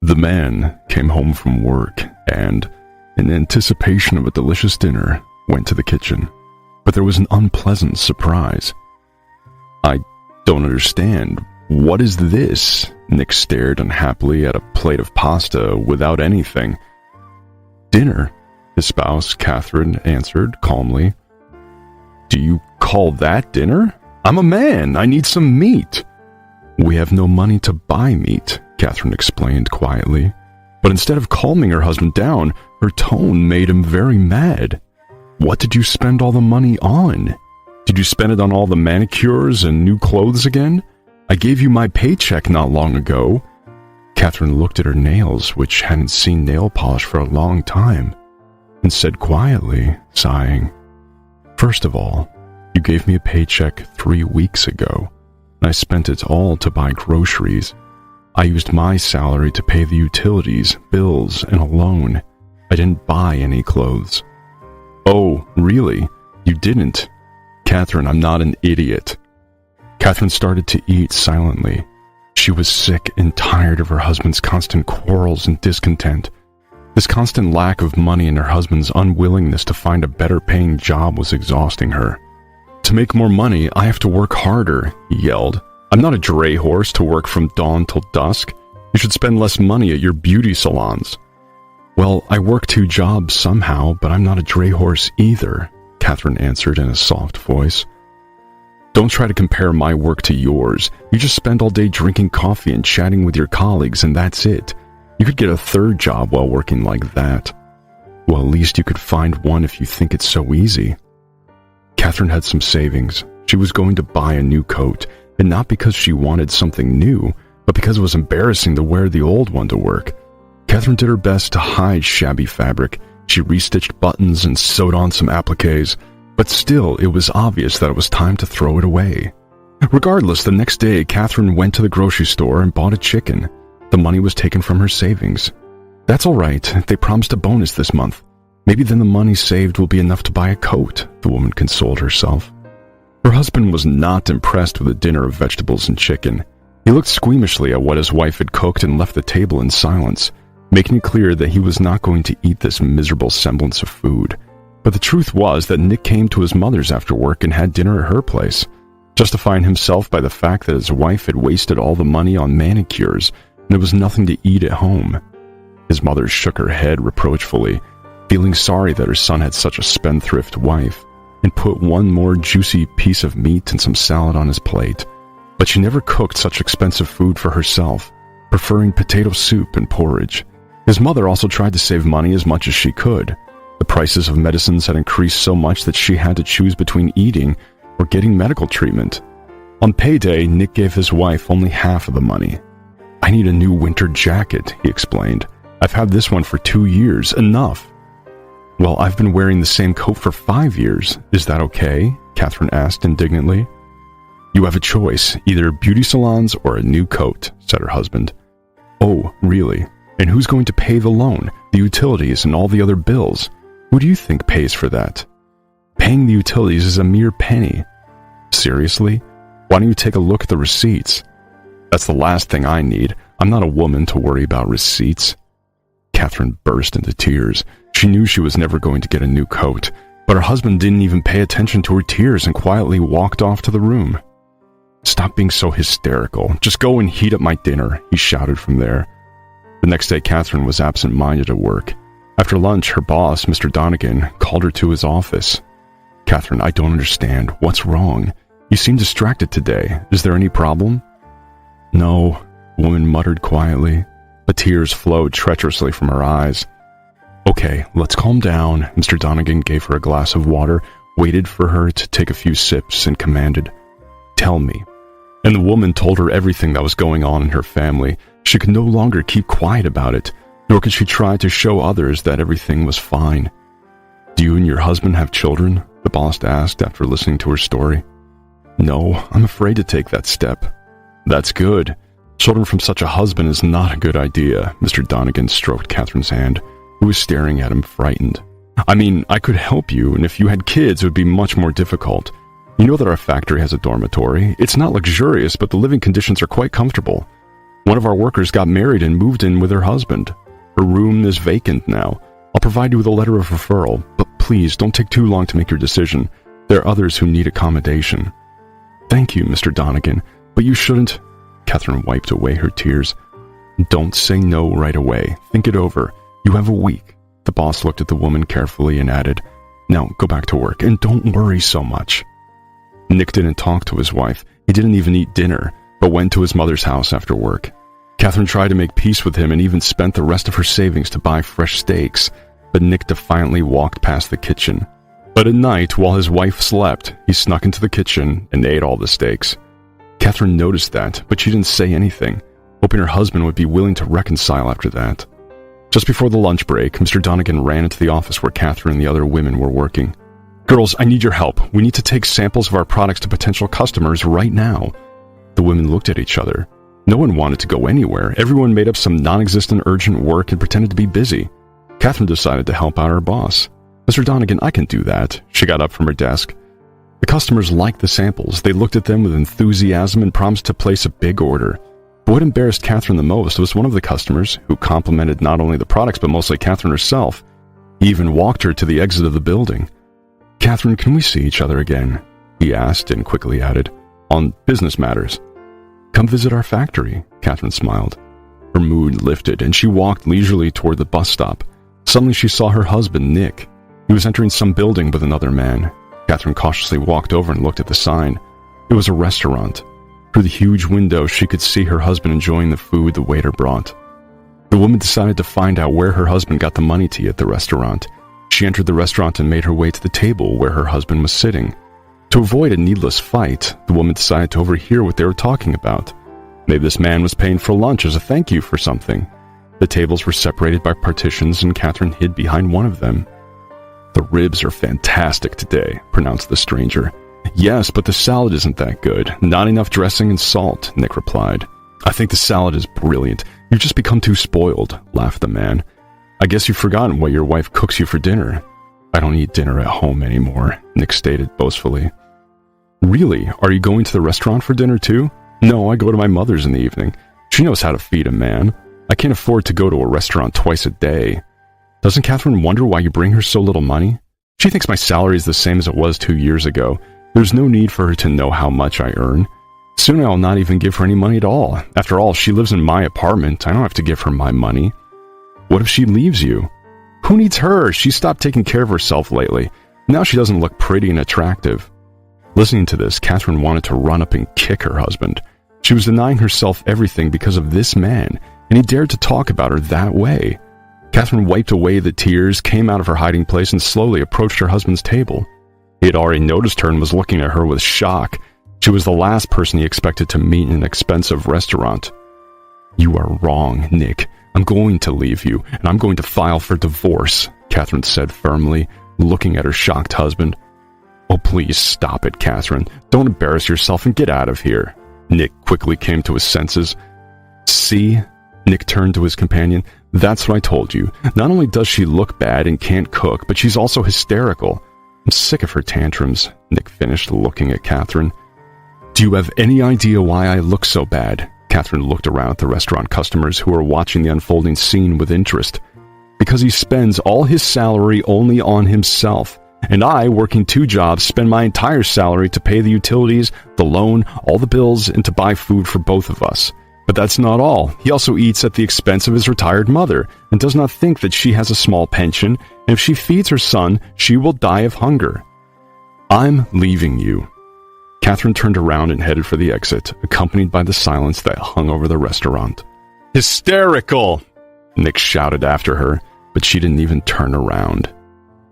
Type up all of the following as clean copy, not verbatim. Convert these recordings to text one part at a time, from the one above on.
The man came home from work and, in anticipation of a delicious dinner, went to the kitchen. But there was an unpleasant surprise. "I don't understand. What is this?" Nick stared unhappily at a plate of pasta without anything. "Dinner," his spouse, Catherine, answered calmly. "Do you call that dinner? I'm a man. I need some meat." "We have no money to buy meat," Catherine explained quietly. But instead of calming her husband down, her tone made him very mad. "What did you spend all the money on? Did you spend it on all the manicures and new clothes again? I gave you my paycheck not long ago." Catherine looked at her nails, which hadn't seen nail polish for a long time, and said quietly, sighing, "First of all, you gave me a paycheck 3 weeks ago, and I spent it all to buy groceries. I used my salary to pay the utilities, bills, and a loan. I didn't buy any clothes." "Oh, really? You didn't?" "Catherine, I'm not an idiot." Catherine started to eat silently. She was sick and tired of her husband's constant quarrels and discontent. This constant lack of money and her husband's unwillingness to find a better-paying job was exhausting her. "To make more money, I have to work harder," he yelled. "I'm not a dray horse to work from dawn till dusk. You should spend less money at your beauty salons." "Well, I work 2 jobs somehow, but I'm not a dray horse either," Catherine answered in a soft voice. "Don't try to compare my work to yours. You just spend all day drinking coffee and chatting with your colleagues, and that's it. You could get a 3rd job while working like that." "Well, at least you could find one if you think it's so easy." Catherine had some savings. She was going to buy a new coat, and not because she wanted something new, but because it was embarrassing to wear the old one to work. Catherine did her best to hide shabby fabric. She restitched buttons and sewed on some appliques, but still it was obvious that it was time to throw it away. Regardless, the next day Catherine went to the grocery store and bought a chicken. The money was taken from her savings. "That's all right. They promised a bonus this month. Maybe then the money saved will be enough to buy a coat," the woman consoled herself. Her husband was not impressed with a dinner of vegetables and chicken. He looked squeamishly at what his wife had cooked and left the table in silence, making it clear that he was not going to eat this miserable semblance of food. But the truth was that Nick came to his mother's after work and had dinner at her place, justifying himself by the fact that his wife had wasted all the money on manicures and there was nothing to eat at home. His mother shook her head reproachfully, feeling sorry that her son had such a spendthrift wife, and put one more juicy piece of meat and some salad on his plate. But she never cooked such expensive food for herself, preferring potato soup and porridge. His mother also tried to save money as much as she could. The prices of medicines had increased so much that she had to choose between eating or getting medical treatment. On payday, Nick gave his wife only half of the money. "I need a new winter jacket," he explained. "I've had this one for 2 years. Enough." "Well, I've been wearing the same coat for 5 years. Is that okay?" Catherine asked indignantly. "You have a choice, either beauty salons or a new coat," said her husband. "Oh, really? And who's going to pay the loan, the utilities, and all the other bills? Who do you think pays for that? Paying the utilities is a mere penny." "Seriously? Why don't you take a look at the receipts?" "That's the last thing I need. I'm not a woman to worry about receipts." Catherine burst into tears. She knew she was never going to get a new coat, but her husband didn't even pay attention to her tears and quietly walked off to the room. "Stop being so hysterical. Just go and heat up my dinner," he shouted from there. The next day, Catherine was absent-minded at work. After lunch, her boss, Mr. Donegan, called her to his office. "Catherine, I don't understand. What's wrong? You seem distracted today. Is there any problem?" "No," the woman muttered quietly, but tears flowed treacherously from her eyes. "Okay, let's calm down." Mr. Donegan gave her a glass of water, waited for her to take a few sips, and commanded, "Tell me." And the woman told her everything that was going on in her family. She could no longer keep quiet about it, nor could she try to show others that everything was fine. "Do you and your husband have children?" the boss asked after listening to her story. "No, I'm afraid to take that step." "That's good. Children from such a husband is not a good idea." Mr. Donegan stroked Catherine's hand, who was staring at him frightened. "I mean, I could help you, and if you had kids, it would be much more difficult. You know that our factory has a dormitory. It's not luxurious, but the living conditions are quite comfortable. One of our workers got married and moved in with her husband. Her room is vacant now. I'll provide you with a letter of referral, but please don't take too long to make your decision. There are others who need accommodation." "Thank you, Mr. Donegan, but you shouldn't—" Catherine wiped away her tears. "Don't say no right away. Think it over. You have a week." The boss looked at the woman carefully and added, "Now go back to work, and don't worry so much." Nick didn't talk to his wife. He didn't even eat dinner, but went to his mother's house after work. Catherine tried to make peace with him and even spent the rest of her savings to buy fresh steaks, but Nick defiantly walked past the kitchen. But at night, while his wife slept, he snuck into the kitchen and ate all the steaks. Catherine noticed that, but she didn't say anything, hoping her husband would be willing to reconcile after that. Just before the lunch break, Mr. Donegan ran into the office where Catherine and the other women were working. "Girls, I need your help. We need to take samples of our products to potential customers right now." The women looked at each other. No one wanted to go anywhere. Everyone made up some non-existent urgent work and pretended to be busy. Catherine decided to help out her boss. "Mr. Donegan, I can do that." She got up from her desk. The customers liked the samples. They looked at them with enthusiasm and promised to place a big order. But what embarrassed Catherine the most was one of the customers, who complimented not only the products but mostly Catherine herself. He even walked her to the exit of the building. "Catherine, can we see each other again?" he asked and quickly added, "On business matters." "Come visit our factory," Catherine smiled. Her mood lifted, and she walked leisurely toward the bus stop. Suddenly she saw her husband, Nick. He was entering some building with another man. Catherine cautiously walked over and looked at the sign. It was a restaurant. Through the huge window, she could see her husband enjoying the food the waiter brought. The woman decided to find out where her husband got the money to eat at the restaurant. She entered the restaurant and made her way to the table where her husband was sitting. To avoid a needless fight, the woman decided to overhear what they were talking about. Maybe this man was paying for lunch as a thank you for something. The tables were separated by partitions, and Catherine hid behind one of them. "The ribs are fantastic today," pronounced the stranger. "Yes, but the salad isn't that good. Not enough dressing and salt," Nick replied. "I think the salad is brilliant. You've just become too spoiled," laughed the man. "I guess you've forgotten what your wife cooks you for dinner." "I don't eat dinner at home anymore," Nick stated boastfully. "Really? Are you going to the restaurant for dinner too?" "No, I go to my mother's in the evening. She knows how to feed a man. I can't afford to go to a restaurant twice a day." "Doesn't Catherine wonder why you bring her so little money?" "She thinks my salary is the same as it was 2 years ago. There's no need for her to know how much I earn. Soon I'll not even give her any money at all. After all, she lives in my apartment. I don't have to give her my money." "What if she leaves you?" "Who needs her? She's stopped taking care of herself lately. Now she doesn't look pretty and attractive." Listening to this, Catherine wanted to run up and kick her husband. She was denying herself everything because of this man, and he dared to talk about her that way. Catherine wiped away the tears, came out of her hiding place, and slowly approached her husband's table. He had already noticed her and was looking at her with shock. She was the last person he expected to meet in an expensive restaurant. "You are wrong, Nick. I'm going to leave you, and I'm going to file for divorce," Catherine said firmly, looking at her shocked husband. "Oh, please stop it, Catherine. Don't embarrass yourself and get out of here." Nick quickly came to his senses. "See?" Nick turned to his companion. "That's what I told you. Not only does she look bad and can't cook, but she's also hysterical. I'm sick of her tantrums," Nick finished, looking at Catherine. "Do you have any idea why I look so bad?" Catherine looked around at the restaurant customers who were watching the unfolding scene with interest. "Because he spends all his salary only on himself. And I, working 2 jobs, spend my entire salary to pay the utilities, the loan, all the bills, and to buy food for both of us. But that's not all. He also eats at the expense of his retired mother, and does not think that she has a small pension, and if she feeds her son, she will die of hunger. I'm leaving you." Catherine turned around and headed for the exit, accompanied by the silence that hung over the restaurant. "Hysterical!" Nick shouted after her, but she didn't even turn around.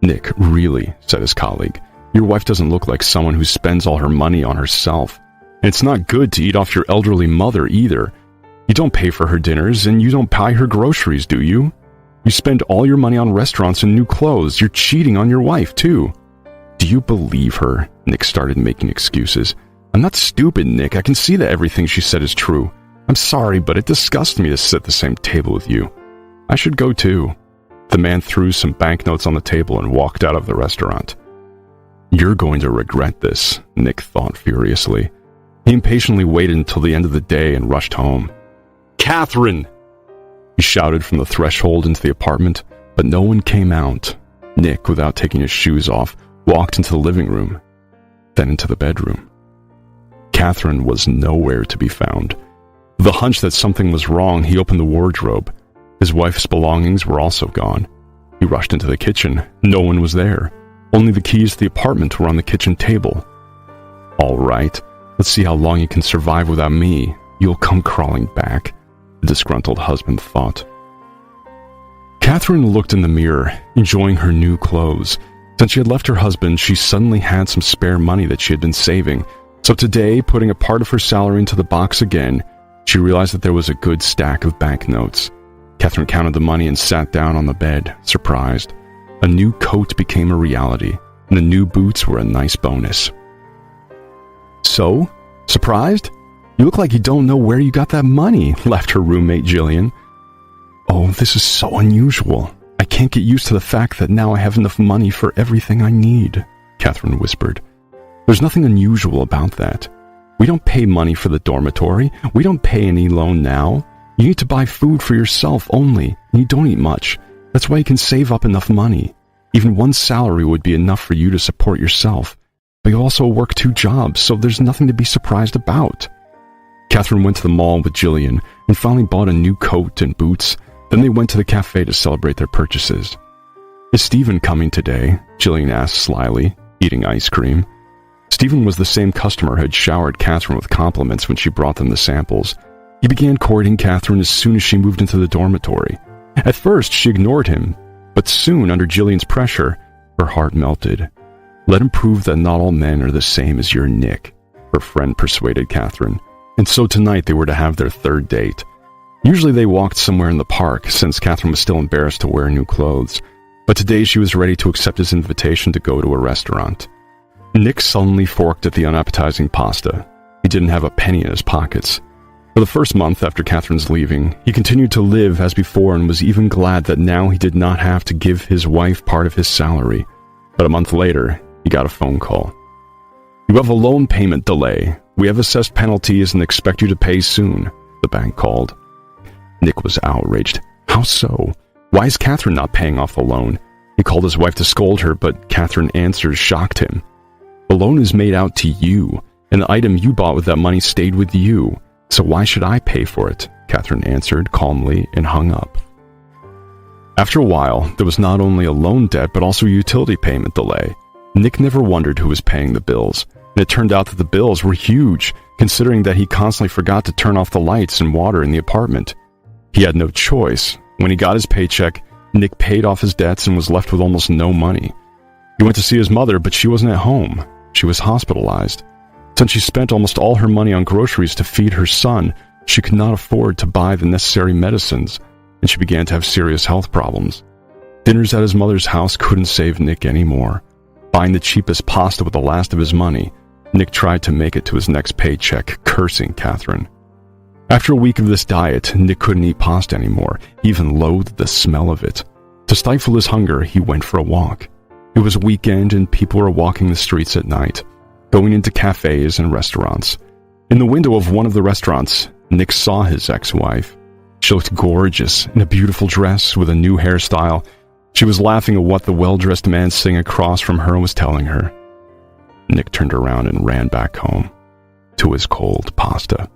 "Nick, really," said his colleague, "your wife doesn't look like someone who spends all her money on herself. And it's not good to eat off your elderly mother either. You don't pay for her dinners, and you don't buy her groceries, do you? You spend all your money on restaurants and new clothes. You're cheating on your wife, too." "Do you believe her?" Nick started making excuses. "I'm not stupid, Nick. I can see that everything she said is true. I'm sorry, but it disgusts me to sit at the same table with you. I should go, too." The man threw some banknotes on the table and walked out of the restaurant. "You're going to regret this," Nick thought furiously. He impatiently waited until the end of the day and rushed home. Catherine!" He shouted from the threshold into the apartment, but no one came out. Nick, without taking his shoes off, walked into the living room, then into the bedroom. Catherine was nowhere to be found. With a hunch that something was wrong, he opened the wardrobe. His wife's belongings were also gone. He rushed into the kitchen. No one was there. Only the keys to the apartment were on the kitchen table. "All right, let's see how long you can survive without me. You'll come crawling back," the disgruntled husband thought. Catherine looked in the mirror, enjoying her new clothes. Since she had left her husband, she suddenly had some spare money that she had been saving. So today, putting a part of her salary into the box again, she realized that there was a good stack of banknotes. Catherine counted the money and sat down on the bed, surprised. A new coat became a reality, and the new boots were a nice bonus. "So? Surprised? You look like you don't know where you got that money," laughed her roommate Jillian. "Oh, this is so unusual. I can't get used to the fact that now I have enough money for everything I need," Catherine whispered. "There's nothing unusual about that. We don't pay money for the dormitory. We don't pay any loan now. You need to buy food for yourself only, and you don't eat much. That's why you can save up enough money. Even one salary would be enough for you to support yourself. But you also work 2 jobs, so there's nothing to be surprised about." Catherine went to the mall with Jillian and finally bought a new coat and boots. Then they went to the cafe to celebrate their purchases. "Is Stephen coming today?" Jillian asked slyly, eating ice cream. Stephen was the same customer who had showered Catherine with compliments when she brought them the samples. He began courting Catherine as soon as she moved into the dormitory. At first, she ignored him, but soon, under Jillian's pressure, her heart melted. "Let him prove that not all men are the same as your Nick," her friend persuaded Catherine. And so tonight they were to have their 3rd date. Usually they walked somewhere in the park, since Catherine was still embarrassed to wear new clothes. But today she was ready to accept his invitation to go to a restaurant. Nick sullenly forked at the unappetizing pasta. He didn't have a penny in his pockets. For the first month after Catherine's leaving, he continued to live as before and was even glad that now he did not have to give his wife part of his salary. But a month later, he got a phone call. "You have a loan payment delay. We have assessed penalties and expect you to pay soon," the bank called. Nick was outraged. How so? Why is Catherine not paying off the loan? He called his wife to scold her, but Catherine's answers shocked him. "The loan is made out to you, and the item you bought with that money stayed with you. So why should I pay for it?" Catherine answered calmly and hung up. After a while, there was not only a loan debt but also a utility payment delay. Nick never wondered who was paying the bills, and it turned out that the bills were huge, considering that he constantly forgot to turn off the lights and water in the apartment. He had no choice. When he got his paycheck, Nick paid off his debts and was left with almost no money. He went to see his mother, but she wasn't at home. She was hospitalized. Since she spent almost all her money on groceries to feed her son, she could not afford to buy the necessary medicines, and she began to have serious health problems. Dinners at his mother's house couldn't save Nick anymore. Buying the cheapest pasta with the last of his money, Nick tried to make it to his next paycheck, cursing Catherine. After a week of this diet, Nick couldn't eat pasta anymore. He even loathed the smell of it. To stifle his hunger, he went for a walk. It was a weekend and people were walking the streets at night, going into cafes and restaurants. In the window of one of the restaurants, Nick saw his ex-wife. She looked gorgeous in a beautiful dress with a new hairstyle. She was laughing at what the well-dressed man sitting across from her was telling her. Nick turned around and ran back home to his cold pasta.